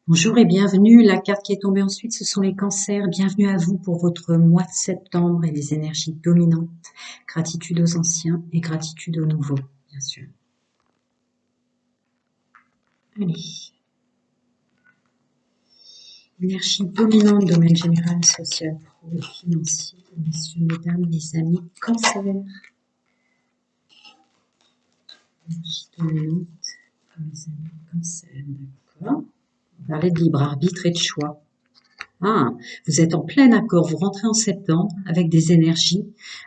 Bonjour et bienvenue. La carte qui est tombée ensuite, ce sont les cancers. Bienvenue à vous pour votre mois de septembre et les énergies dominantes. Gratitude aux anciens et gratitude aux nouveaux, bien sûr. Allez. Énergie dominante, domaine général, social, pro et financier. Messieurs, mesdames, mes amis, cancer. Énergie dominante, mes amis, cancer. D'accord. On va parler de libre arbitre et de choix. Ah, vous êtes en plein accord, vous rentrez en septembre avec des énergies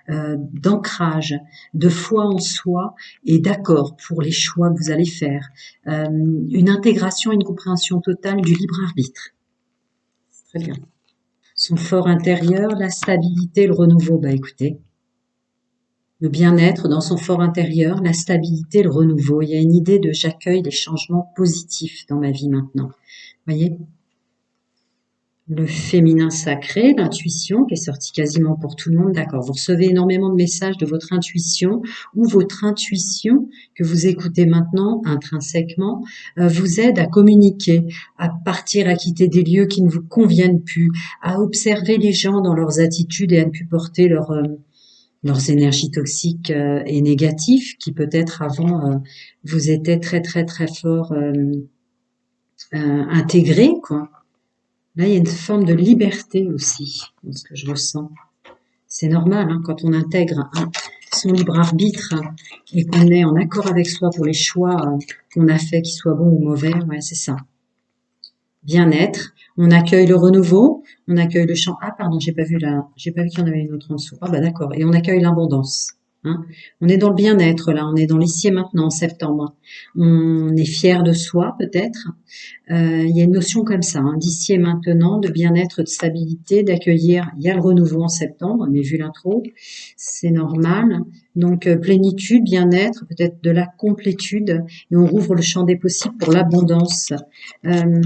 d'ancrage, de foi en soi et d'accord pour les choix que vous allez faire. Une intégration, une compréhension totale du libre arbitre. Très bien. Son fort intérieur, la stabilité, le renouveau. Bah écoutez, le bien-être dans son fort intérieur, la stabilité, le renouveau. Il y a une idée de j'accueille les changements positifs dans ma vie maintenant. Vous voyez? Le féminin sacré, l'intuition, qui est sortie quasiment pour tout le monde, d'accord. Vous recevez énormément de messages de votre intuition ou votre intuition que vous écoutez maintenant intrinsèquement vous aide à communiquer, à partir, à quitter des lieux qui ne vous conviennent plus, à observer les gens dans leurs attitudes et à ne plus porter leurs énergies toxiques et négatives qui peut-être avant vous étaient très très très fort intégrés, quoi. Là, il y a une forme de liberté aussi, dans ce que je ressens. C'est normal, hein, quand on intègre son libre arbitre et qu'on est en accord avec soi pour les choix qu'on a fait, qu'ils soient bons ou mauvais, ouais, c'est ça. Bien-être, on accueille le renouveau, on accueille le champ. Ah, pardon, j'ai pas vu qu'il y en avait une autre en dessous. Ah, bah d'accord. Et on accueille l'abondance. Hein. On est dans le bien-être là, on est dans l'ici et maintenant en septembre. On est fier de soi peut-être. Il y a une notion comme ça, hein, d'ici et maintenant, de bien-être, de stabilité, d'accueillir. Il y a le renouveau en septembre, mais vu l'intro, c'est normal. Donc plénitude, bien-être, peut-être de la complétude, et on rouvre le champ des possibles pour l'abondance. Euh,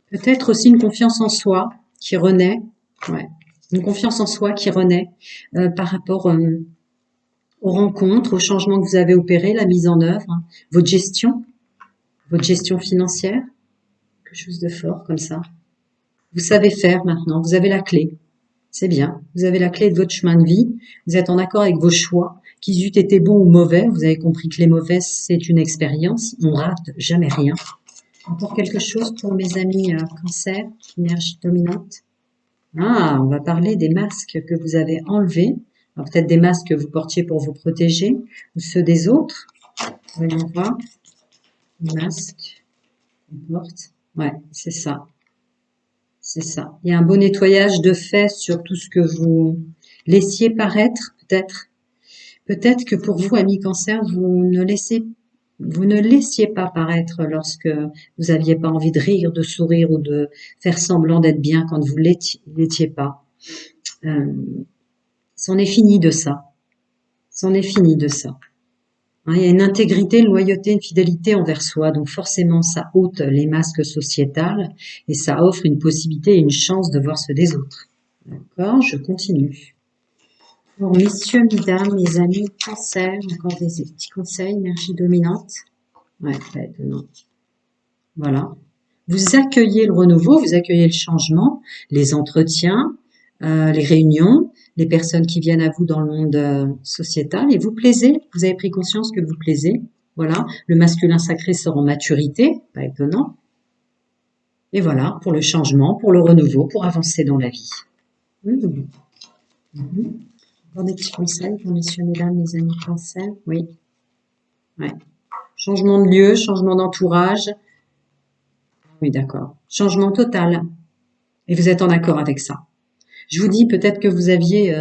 Peut-être aussi une confiance en soi qui renaît, ouais, une confiance en soi qui renaît par rapport aux rencontres, aux changements que vous avez opérés, la mise en œuvre, hein, votre gestion financière, quelque chose de fort comme ça. Vous savez faire maintenant, vous avez la clé. C'est bien, vous avez la clé de votre chemin de vie, vous êtes en accord avec vos choix, qu'ils eussent été bons ou mauvais, vous avez compris que les mauvais, c'est une expérience, on rate jamais rien. Encore quelque chose pour mes amis cancer, énergie dominante. Ah, on va parler des masques que vous avez enlevés. Alors peut-être des masques que vous portiez pour vous protéger, ou ceux des autres. Voyons voir. Les masques qu'on porte. Ouais, c'est ça. C'est ça. Il y a un beau nettoyage de fait sur tout ce que vous laissiez paraître, peut-être. Peut-être que pour vous, amis cancer, vous ne laissiez pas paraître lorsque vous aviez pas envie de rire, de sourire ou de faire semblant d'être bien quand vous l'étiez pas. Euh, C'en est fini de ça. C'en est fini de ça. Hein, il y a une intégrité, une loyauté, une fidélité envers soi. Donc forcément, ça ôte les masques sociétals et ça offre une possibilité et une chance de voir ceux des autres. D'accord, je continue. Pour messieurs, mesdames, mes amis, cancer, encore des petits conseils, énergie dominante. Ouais, pas étonnant. Voilà. Vous accueillez le renouveau, vous accueillez le changement, les entretiens, les réunions, les personnes qui viennent à vous dans le monde sociétal et vous plaisez. Vous avez pris conscience que vous plaisez. Voilà. Le masculin sacré sort en maturité, pas étonnant. Et voilà, pour le changement, pour le renouveau, pour avancer dans la vie. Mmh. Mmh. Encore des petits conseils pour messieurs, mesdames, mes amis cancer. Oui. Ouais. Changement de lieu, changement d'entourage. Oui, d'accord. Changement total. Et vous êtes en accord avec ça. Je vous dis peut-être que vous aviez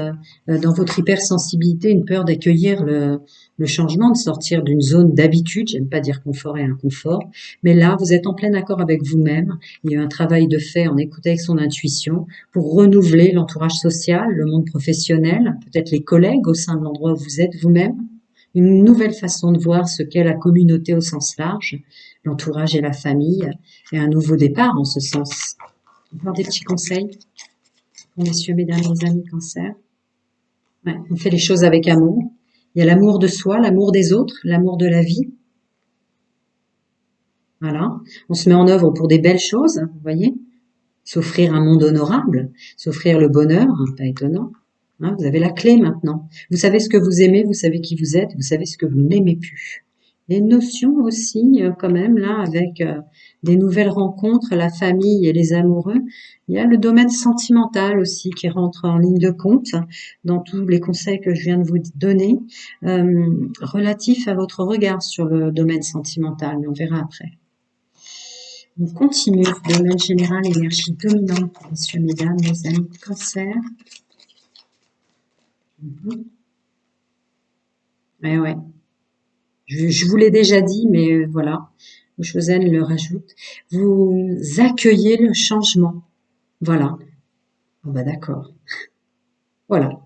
dans votre hypersensibilité une peur d'accueillir le changement, de sortir d'une zone d'habitude, j'aime pas dire confort et inconfort, mais là vous êtes en plein accord avec vous-même, il y a eu un travail de fait en écoutant avec son intuition pour renouveler l'entourage social, le monde professionnel, peut-être les collègues au sein de l'endroit où vous êtes vous-même, une nouvelle façon de voir ce qu'est la communauté au sens large, l'entourage et la famille, et un nouveau départ en ce sens. Encore des petits conseils pour messieurs, mesdames, mes amis cancer. Ouais, on fait les choses avec amour. Il y a l'amour de soi, l'amour des autres, l'amour de la vie. Voilà. On se met en œuvre pour des belles choses, vous voyez. S'offrir un monde honorable, s'offrir le bonheur, hein, pas étonnant. Hein, vous avez la clé maintenant. Vous savez ce que vous aimez, vous savez qui vous êtes, vous savez ce que vous n'aimez plus. Il y a une notion aussi, quand même, là, avec des nouvelles rencontres, la famille et les amoureux. Il y a le domaine sentimental aussi qui rentre en ligne de compte dans tous les conseils que je viens de vous donner, relatifs à votre regard sur le domaine sentimental, mais on verra après. On continue, domaine général, énergie dominante, messieurs, mesdames, les amis de cancer. Ouais, ouais. Je vous l'ai déjà dit, mais voilà, Chosen le rajoute. Vous accueillez le changement. Voilà. Ah bah d'accord. Voilà.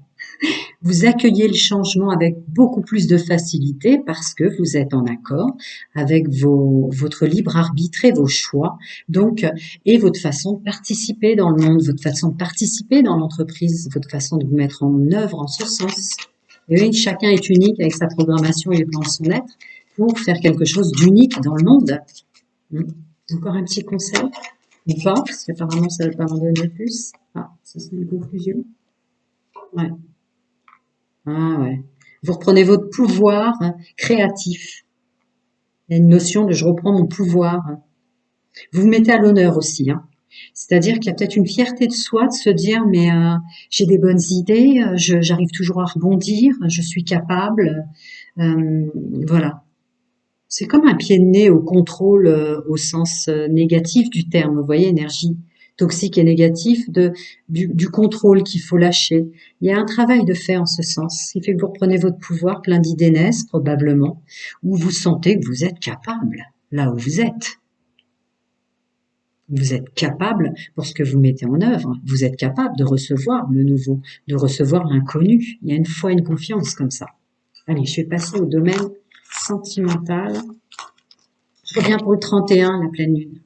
Vous accueillez le changement avec beaucoup plus de facilité parce que vous êtes en accord avec votre libre arbitre et vos choix, donc, et votre façon de participer dans le monde, votre façon de participer dans l'entreprise, votre façon de vous mettre en œuvre en ce sens. Et oui, chacun est unique avec sa programmation et le plan de son être pour faire quelque chose d'unique dans le monde. Encore un petit conseil, ou pas, parce qu'apparemment ça ne va pas m'en donner plus. Ah, ça c'est une conclusion. Ouais. Ah ouais. Vous reprenez votre pouvoir créatif. Il y a une notion de je reprends mon pouvoir. Vous vous mettez à l'honneur aussi, hein. C'est-à-dire qu'il y a peut-être une fierté de soi de se dire mais j'ai des bonnes idées, j'arrive toujours à rebondir, je suis capable. Voilà. C'est comme un pied de nez au contrôle au sens négatif du terme, vous voyez, énergie toxique et négatif du contrôle qu'il faut lâcher. Il y a un travail de fait en ce sens. Il fait que vous reprenez votre pouvoir, plein d'idées naissent probablement, où vous sentez que vous êtes capable, là où vous êtes. Vous êtes capable pour ce que vous mettez en œuvre. Vous êtes capable de recevoir le nouveau, de recevoir l'inconnu. Il y a une foi, une confiance comme ça. Allez, je vais passer au domaine sentimental. Je reviens pour le 31, la pleine lune.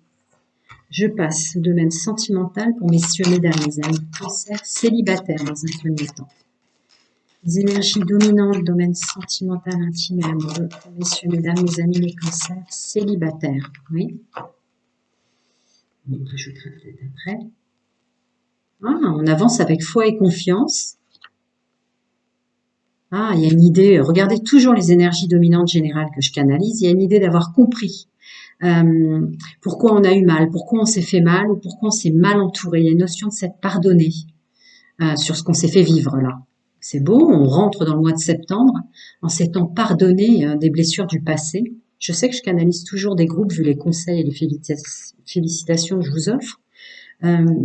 Je passe au domaine sentimental pour messieurs, mesdames, les amis cancer célibataires dans un premier temps. Les énergies dominantes, domaine sentimental, intime et amoureux pour messieurs, mesdames, les amis, les cancers célibataires. Oui. On rajoutera peut-être après. Ah, on avance avec foi et confiance. Ah, il y a une idée, regardez toujours les énergies dominantes générales que je canalise, il y a une idée d'avoir compris pourquoi on a eu mal, pourquoi on s'est fait mal ou pourquoi on s'est mal entouré. Il y a une notion de s'être pardonné sur ce qu'on s'est fait vivre là. C'est beau, on rentre dans le mois de septembre en s'étant pardonné des blessures du passé. Je sais que je canalise toujours des groupes, vu les conseils et les félicitations que je vous offre,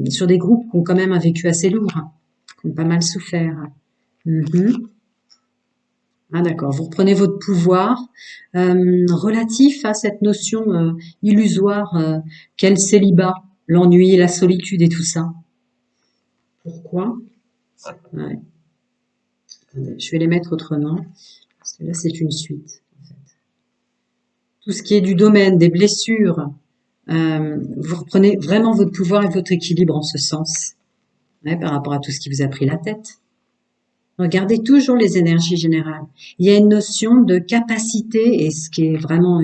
sur des groupes qui ont quand même un vécu assez lourd, qui ont pas mal souffert. Ah d'accord, vous reprenez votre pouvoir relatif à cette notion illusoire qu'est le célibat, l'ennui, la solitude et tout ça. Pourquoi? Ouais. Attendez, je vais les mettre autrement, parce que là c'est une suite. En fait. Tout ce qui est du domaine des blessures, vous reprenez vraiment votre pouvoir et votre équilibre en ce sens, par rapport à tout ce qui vous a pris la tête. Regardez toujours les énergies générales. Il y a une notion de capacité et ce qui est vraiment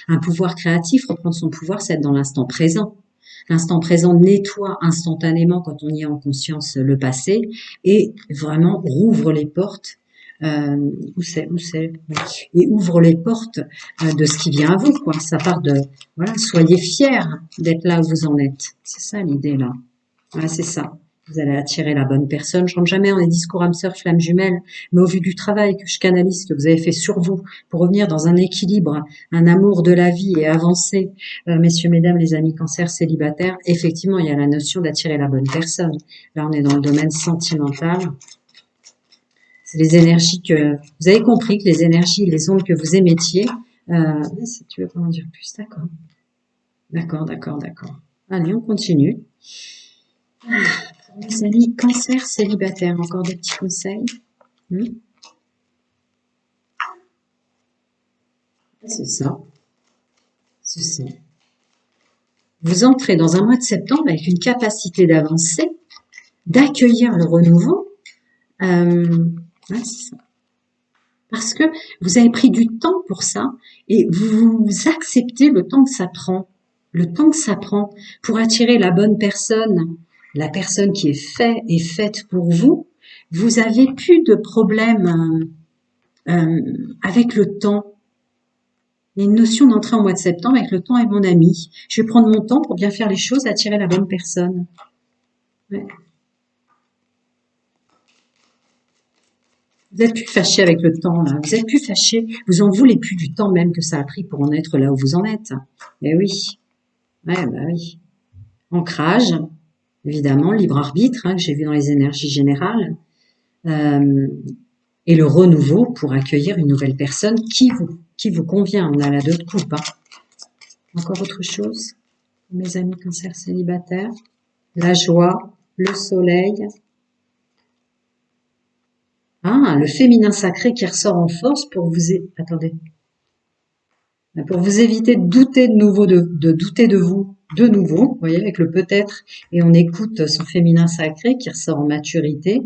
un pouvoir créatif, reprendre son pouvoir, c'est être dans l'instant présent. L'instant présent nettoie instantanément quand on y a en conscience le passé et vraiment rouvre les portes. Et ouvre les portes de ce qui vient à vous, quoi. Ça part de, voilà, soyez fiers d'être là où vous en êtes. C'est ça l'idée là. Ouais, c'est ça. Vous allez attirer la bonne personne. Je rentre jamais dans les discours âme sœur, flamme jumelle, mais au vu du travail que je canalise, que vous avez fait sur vous, pour revenir dans un équilibre, un amour de la vie et avancer, messieurs, mesdames, les amis cancer célibataires, effectivement, il y a la notion d'attirer la bonne personne. Là, on est dans le domaine sentimental. C'est les énergies que, vous avez compris que les énergies, les ondes que vous émettiez, si tu veux pas en dire plus, d'accord. D'accord. Allez, on continue. Les amis cancer célibataire, encore des petits conseils. C'est ça. C'est ça. Vous entrez dans un mois de septembre avec une capacité d'avancer, d'accueillir le renouveau. C'est ça. Parce que vous avez pris du temps pour ça et vous acceptez le temps que ça prend. le temps que ça prend pour attirer la bonne personne, la personne qui est faite pour vous, vous avez plus de problème avec le temps. Il y a une notion d'entrée en mois de septembre avec le temps est mon ami. Je vais prendre mon temps pour bien faire les choses, attirer la bonne personne. Ouais. Vous êtes plus fâché avec le temps, là. Vous êtes plus fâché. Vous en voulez plus du temps même que ça a pris pour en être là où vous en êtes. Eh oui. Ouais, bah oui. Ancrage, évidemment, libre arbitre, hein, que j'ai vu dans les énergies générales. Et le renouveau pour accueillir une nouvelle personne qui vous convient. On a la 2 de coupe. Hein. Encore autre chose, mes amis cancer célibataires. La joie, le soleil. Ah, le féminin sacré qui ressort en force pour vous... Attendez. Pour vous éviter de douter de nouveau, de douter de vous de nouveau, vous voyez, avec le peut-être, et on écoute son féminin sacré qui ressort en maturité.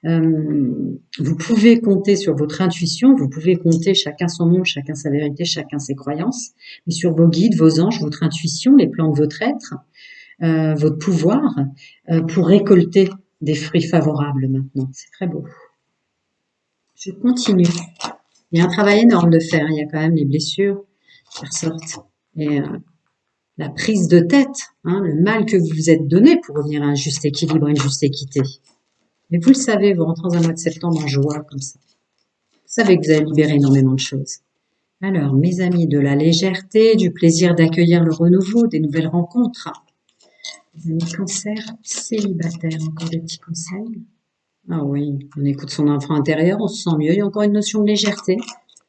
Vous pouvez compter sur votre intuition, vous pouvez compter chacun son monde, chacun sa vérité, chacun ses croyances, mais sur vos guides, vos anges, votre intuition, les plans de votre être, votre pouvoir, pour récolter des fruits favorables maintenant. C'est très beau. Je continue. Il y a un travail énorme de faire, il y a quand même les blessures qui ressortent. Et la prise de tête, hein, le mal que vous vous êtes donné pour revenir à un juste équilibre, une juste équité. Mais vous le savez, vous rentrez dans un mois de septembre en joie comme ça. Vous savez que vous allez libérer énormément de choses. Alors, mes amis, de la légèreté, du plaisir d'accueillir le renouveau, des nouvelles rencontres. Mes amis cancer, célibataires, encore des petits conseils. Ah oui, on écoute son enfant intérieur, on se sent mieux. Il y a encore une notion de légèreté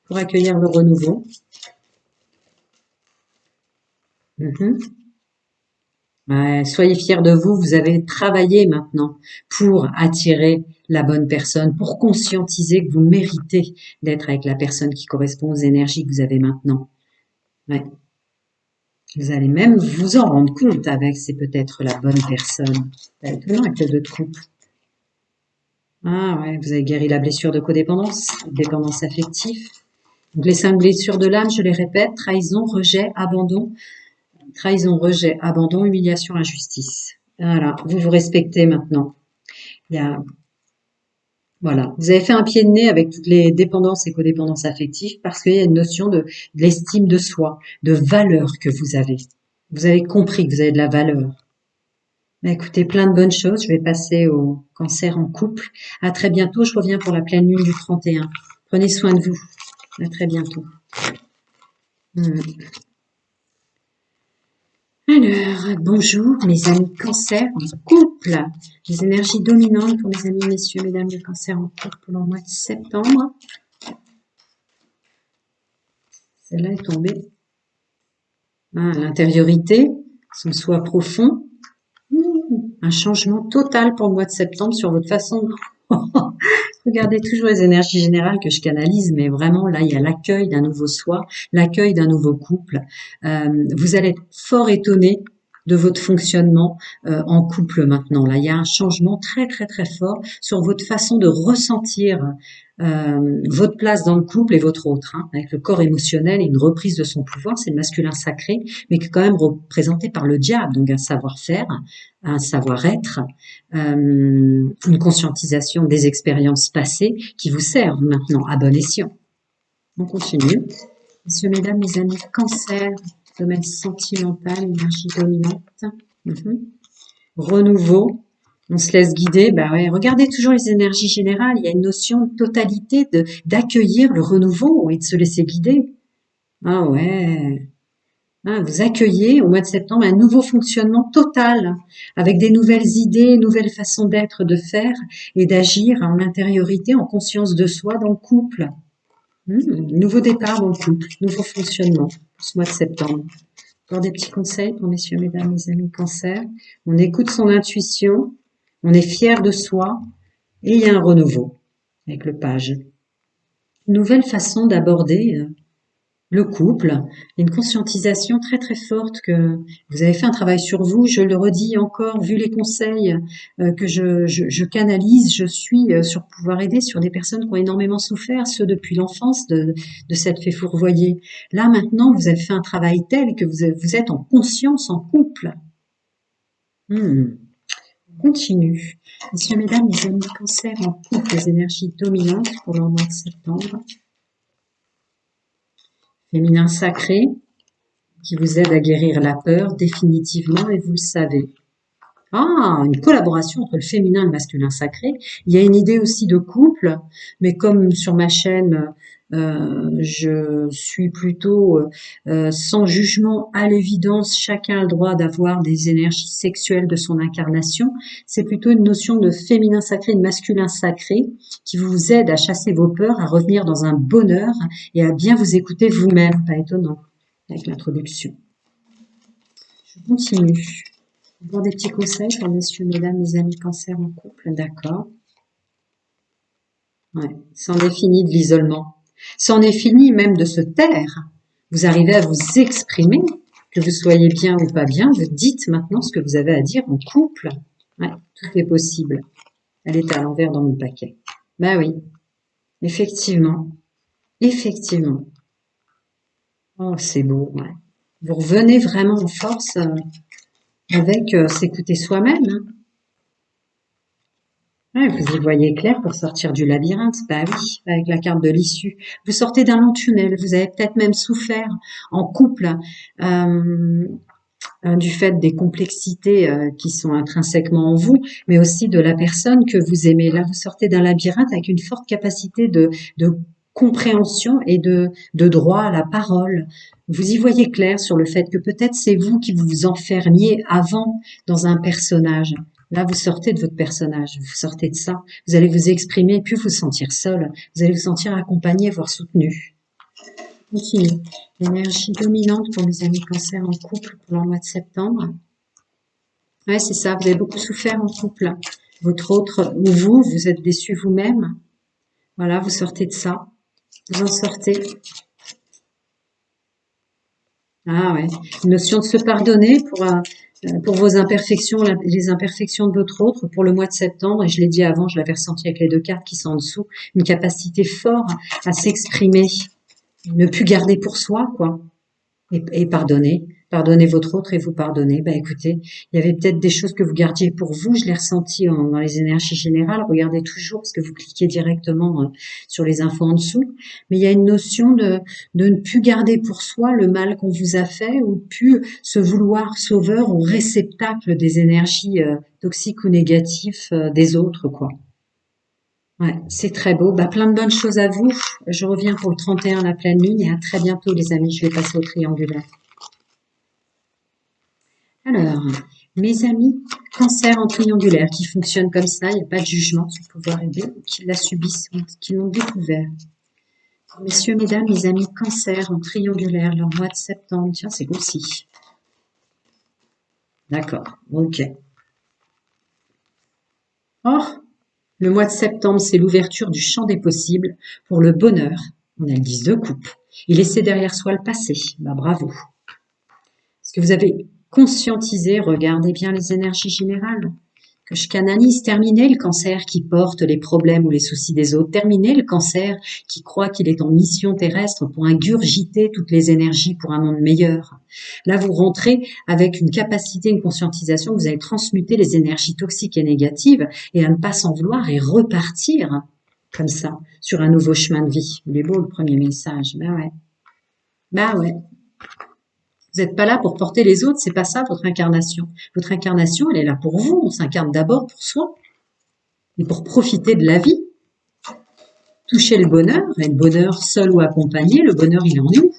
pour accueillir le renouveau. Ouais, soyez fiers de vous, vous avez travaillé maintenant pour attirer la bonne personne, pour conscientiser que vous méritez d'être avec la personne qui correspond aux énergies que vous avez maintenant. Ouais. Vous allez même vous en rendre compte avec c'est peut-être la bonne personne. C'est étonnant avec le 2 de coupe. Ah ouais, vous avez guéri la blessure de codépendance, dépendance affective. Donc les 5 blessures de l'âme, je les répète, trahison, rejet, abandon, humiliation, injustice. Voilà, vous vous respectez maintenant. Il y a, voilà, vous avez fait un pied de nez avec toutes les dépendances et codépendances affectives parce qu'il y a une notion de l'estime de soi, de valeur que vous avez. Vous avez compris que vous avez de la valeur. Mais écoutez, plein de bonnes choses. Je vais passer au cancer en couple. À très bientôt. Je reviens pour la pleine lune du 31. Prenez soin de vous. À très bientôt. Alors, bonjour mes amis cancer en couple. Les énergies dominantes pour mes amis messieurs, mesdames les cancers en couple pour le mois de septembre. Celle-là est tombée. Ah, l'intériorité, son soi profond. Un changement total pour le mois de septembre sur votre façon de... Regardez toujours les énergies générales que je canalise, mais vraiment là, il y a l'accueil d'un nouveau soi, l'accueil d'un nouveau couple. Vous allez être fort étonné de votre fonctionnement en couple maintenant. Là, il y a un changement très très très fort sur votre façon de ressentir votre place dans le couple et votre autre, hein, avec le corps émotionnel et une reprise de son pouvoir. C'est le masculin sacré, mais qui est quand même représenté par le diable, donc un savoir-faire, un savoir-être, une conscientisation des expériences passées qui vous servent maintenant à bon escient. On continue. Messieurs, mesdames, mes amis, cancer, domaine sentimental, énergie dominante. Renouveau, on se laisse guider. Bah ouais, regardez toujours les énergies générales. Il y a une notion de totalité, d'accueillir le renouveau et de se laisser guider. Ah ouais. Ah, vous accueillez au mois de septembre un nouveau fonctionnement total, avec des nouvelles idées, nouvelles façons d'être, de faire et d'agir en intériorité, en conscience de soi dans le couple. Nouveau départ dans le couple, nouveau fonctionnement pour ce mois de septembre. Encore des petits conseils pour messieurs, mesdames, mes amis cancer. On écoute son intuition, on est fier de soi et il y a un renouveau avec le page. Nouvelle façon d'aborder le couple, il y a une conscientisation très très forte que vous avez fait un travail sur vous. Je le redis encore, vu les conseils que je canalise, je suis sur pouvoir aider sur des personnes qui ont énormément souffert, ceux depuis l'enfance de cette fée fourvoyée. Là maintenant, vous avez fait un travail tel que vous êtes en conscience, en couple. Hmm. On continue. Messieurs, mesdames, les amis cancer en couple, les énergies dominantes pour le mois de septembre. Féminin sacré, qui vous aide à guérir la peur définitivement et vous le savez. Ah, une collaboration entre le féminin et le masculin sacré. Il y a une idée aussi de couple, mais comme sur ma chaîne, je suis plutôt sans jugement, à l'évidence, chacun a le droit d'avoir des énergies sexuelles de son incarnation. C'est plutôt une notion de féminin sacré, de masculin sacré, qui vous aide à chasser vos peurs, à revenir dans un bonheur et à bien vous écouter vous-même. Pas étonnant avec l'introduction. Je continue. Pour des petits conseils pour messieurs, mesdames, mes amis cancer en couple, d'accord. Ouais. C'en est fini de l'isolement. C'en est fini même de se taire. Vous arrivez à vous exprimer, que vous soyez bien ou pas bien, vous dites maintenant ce que vous avez à dire en couple. Ouais, tout est possible. Elle est à l'envers dans mon paquet. Bah oui, effectivement. Effectivement. Oh, c'est beau, ouais. Vous revenez vraiment en force avec s'écouter soi-même, hein. Ouais, vous y voyez clair pour sortir du labyrinthe. Bah oui, avec la carte de l'issue. Vous sortez d'un long tunnel. Vous avez peut-être même souffert en couple euh, du fait des complexités qui sont intrinsèquement en vous, mais aussi de la personne que vous aimez. Là, vous sortez d'un labyrinthe avec une forte capacité de compréhension et de droit à la parole. Vous y voyez clair sur le fait que peut-être c'est vous qui vous enfermiez avant dans un personnage. Là, vous sortez de votre personnage, vous sortez de ça. Vous allez vous exprimer et puis vous sentir seul. Vous allez vous sentir accompagné, voire soutenu. Continue. L'énergie dominante pour mes amis cancer en couple pour le mois de septembre. Ouais, c'est ça. Vous avez beaucoup souffert en couple. Votre autre, ou vous êtes déçu vous-même. Voilà, vous sortez de ça. Vous en sortez. Ah ouais. Une notion de se pardonner pour vos imperfections, les imperfections de votre autre pour le mois de septembre. Et je l'ai dit avant, je l'avais ressenti avec les deux cartes qui sont en dessous. Une capacité forte à s'exprimer. Ne plus garder pour soi, quoi. Et pardonner. Pardonnez votre autre et vous pardonnez. Bah écoutez, il y avait peut-être des choses que vous gardiez pour vous. Je l'ai ressenti dans les énergies générales. Regardez toujours parce que vous cliquez directement sur les infos en dessous. Mais il y a une notion de ne plus garder pour soi le mal qu'on vous a fait ou de plus se vouloir sauveur ou réceptacle des énergies toxiques ou négatives des autres, quoi. Ouais, c'est très beau. Bah, plein de bonnes choses à vous. Je reviens pour le 31, la pleine lune, et à très bientôt, les amis. Je vais passer au triangulaire. Alors, mes amis, cancer en triangulaire, qui fonctionne comme ça, il n'y a pas de jugement sur pouvoir aider, ou qui la subissent, ou qui l'ont découvert. Messieurs, mesdames, mes amis, cancer en triangulaire, leur mois de septembre. Tiens, c'est aussi. D'accord, ok. Oh, le mois de septembre, c'est l'ouverture du champ des possibles pour le bonheur. On a le 10 de coupe. Et laisser derrière soi le passé. Bah, bravo. Est-ce que vous avez conscientisé, regardez bien les énergies générales, que je canalise, terminez le cancer qui porte les problèmes ou les soucis des autres, terminez le cancer qui croit qu'il est en mission terrestre pour ingurgiter toutes les énergies pour un monde meilleur. Là, vous rentrez avec une capacité, une conscientisation, vous allez transmuter les énergies toxiques et négatives et à ne pas s'en vouloir et repartir comme ça sur un nouveau chemin de vie. Il est beau le premier message, ben ouais. Ben ouais. Vous n'êtes pas là pour porter les autres, c'est pas ça votre incarnation. Votre incarnation, elle est là pour vous. On s'incarne d'abord pour soi et pour profiter de la vie. Toucher le bonheur, et le bonheur seul ou accompagné, le bonheur il est en nous.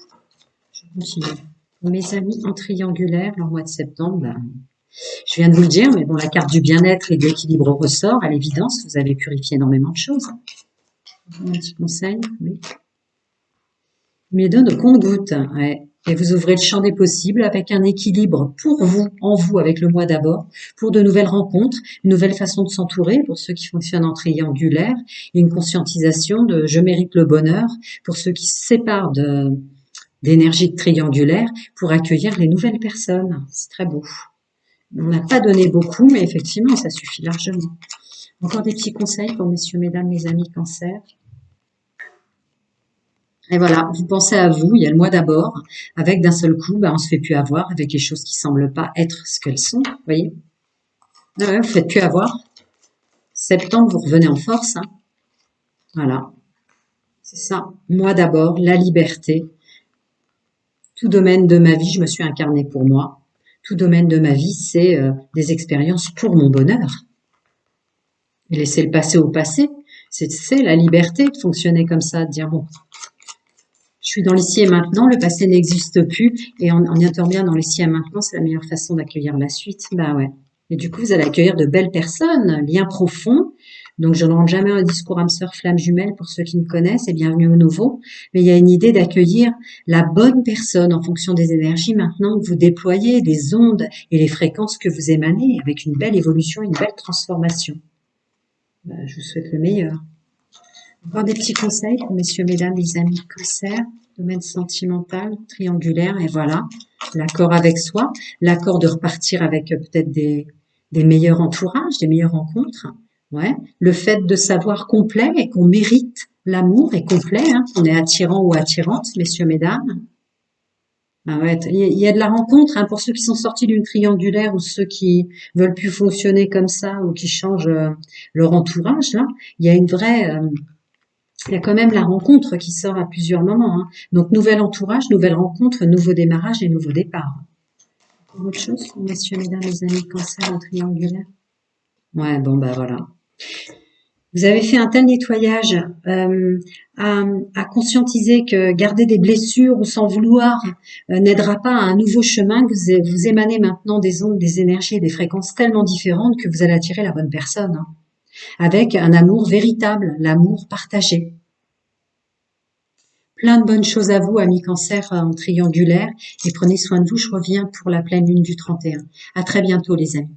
Je continue. Pour mes amis en triangulaire, le mois de septembre, ben, je viens de vous le dire, mais bon, la carte du bien-être et de l'équilibre ressort. À l'évidence, vous avez purifié énormément de choses. Un petit conseil, oui. Il me les donne au compte-gouttes, ouais. Et vous ouvrez le champ des possibles avec un équilibre pour vous, en vous, avec le moi d'abord, pour de nouvelles rencontres, une nouvelle façon de s'entourer pour ceux qui fonctionnent en triangulaire, et une conscientisation de je mérite le bonheur pour ceux qui se séparent d'énergie triangulaire pour accueillir les nouvelles personnes. C'est très beau. On n'a pas donné beaucoup, mais effectivement, ça suffit largement. Encore des petits conseils pour messieurs, mesdames, mes amis cancer. Et voilà, vous pensez à vous, il y a le mois d'abord, avec d'un seul coup, on se fait plus avoir avec les choses qui semblent pas être ce qu'elles sont, vous voyez. Ouais, vous faites plus avoir. Septembre, vous revenez en force, hein. Voilà, c'est ça. Moi d'abord, la liberté. Tout domaine de ma vie, je me suis incarnée pour moi. Tout domaine de ma vie, c'est des expériences pour mon bonheur. Et laisser le passé au passé. C'est la liberté de fonctionner comme ça, de dire bon, je suis dans l'ici et maintenant, le passé n'existe plus, et en étant bien dans l'ici et maintenant, c'est la meilleure façon d'accueillir la suite. Bah ouais. Et du coup, vous allez accueillir de belles personnes, liens profonds. Donc, je ne rends jamais un discours âme sœur flamme jumelle pour ceux qui me connaissent, et bienvenue au nouveau. Mais il y a une idée d'accueillir la bonne personne en fonction des énergies maintenant que vous déployez, des ondes et les fréquences que vous émanez, avec une belle évolution, une belle transformation. Bah, je vous souhaite le meilleur. Encore des petits conseils pour messieurs, mesdames, les amis cancer, domaine sentimental, triangulaire, et voilà, l'accord avec soi, l'accord de repartir avec peut-être des meilleurs entourages, des meilleures rencontres, ouais, le fait de savoir complet et qu'on mérite l'amour est complet, hein, qu'on est attirant ou attirante, messieurs, mesdames. Ah ouais, il y a de la rencontre, hein, pour ceux qui sont sortis d'une triangulaire ou ceux qui veulent plus fonctionner comme ça ou qui changent leur entourage, là, il y a une vraie il y a quand même la rencontre qui sort à plusieurs moments, hein. Donc, nouvel entourage, nouvelle rencontre, nouveau démarrage et nouveau départ. Encore autre chose, messieurs, mesdames, les amis cancer en triangulaire? Ouais, bon, bah voilà. Vous avez fait un tel nettoyage à conscientiser que garder des blessures ou s'en vouloir n'aidera pas à un nouveau chemin, que vous émanez maintenant des ondes, des énergies et des fréquences tellement différentes que vous allez attirer la bonne personne, hein, avec un amour véritable, l'amour partagé. Plein de bonnes choses à vous, amis cancer en triangulaire, et prenez soin de vous. Je reviens pour la pleine lune du 31. À très bientôt, les amis.